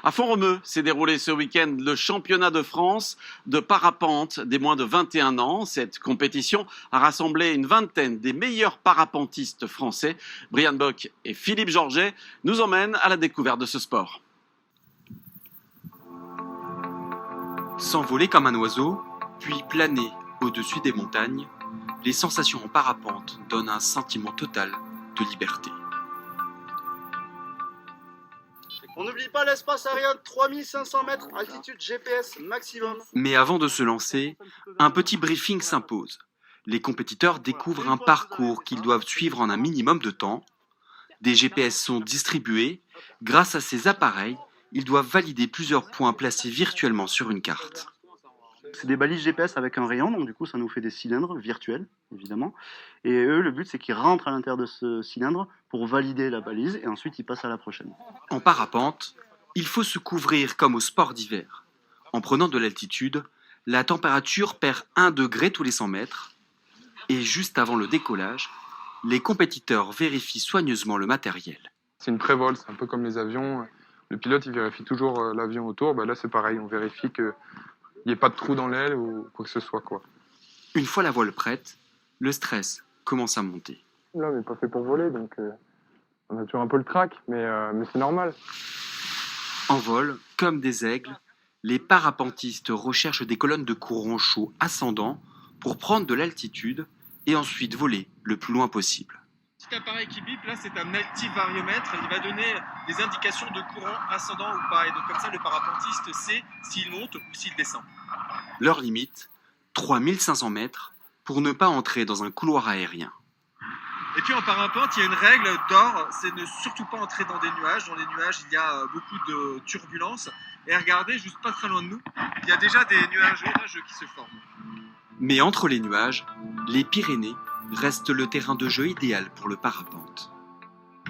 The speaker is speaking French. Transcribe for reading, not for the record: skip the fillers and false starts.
À Font-Romeu s'est déroulé ce week-end le championnat de France de parapente des moins de 21 ans. Cette compétition a rassemblé une vingtaine des meilleurs parapentistes français. Brian Bock et Philippe Georget nous emmènent à la découverte de ce sport. S'envoler comme un oiseau, puis planer au-dessus des montagnes, les sensations en parapente donnent un sentiment total de liberté. On n'oublie pas l'espace aérien de 3500 mètres, altitude GPS maximum. Mais avant de se lancer, un petit briefing s'impose. Les compétiteurs découvrent un parcours qu'ils doivent suivre en un minimum de temps. Des GPS sont distribués. Grâce à ces appareils, ils doivent valider plusieurs points placés virtuellement sur une carte. C'est des balises GPS avec un rayon, donc du coup ça nous fait des cylindres virtuels, évidemment. Et eux, le but c'est qu'ils rentrent à l'intérieur de ce cylindre pour valider la balise et ensuite ils passent à la prochaine. En parapente, il faut se couvrir comme au sport d'hiver. En prenant de l'altitude, la température perd 1 degré tous les 100 mètres. Et juste avant le décollage, les compétiteurs vérifient soigneusement le matériel. C'est une prévole, c'est un peu comme les avions. Le pilote, il vérifie toujours l'avion autour. Là, c'est pareil, on vérifie qu'il n'y ait pas de trou dans l'aile ou quoi que ce soit, quoi. Une fois la voile prête, le stress commence à monter. Là, on n'est pas fait pour voler, donc on a toujours un peu le trac, mais c'est normal. En vol, comme des aigles, les parapentistes recherchent des colonnes de courant chaud ascendant pour prendre de l'altitude et ensuite voler le plus loin possible. Petit appareil qui bip, là c'est un altivariomètre, il va donner des indications de courant ascendant ou pas, et donc comme ça le parapentiste sait s'il monte ou s'il descend. Leur limite, 3500 mètres pour ne pas entrer dans un couloir aérien. Et puis en parapente, il y a une règle d'or, c'est ne surtout pas entrer dans des nuages. Dans les nuages, il y a beaucoup de turbulences. Et regardez, juste pas très loin de nous, il y a déjà des nuages orageux qui se forment. Mais entre les nuages, les Pyrénées restent le terrain de jeu idéal pour le parapente.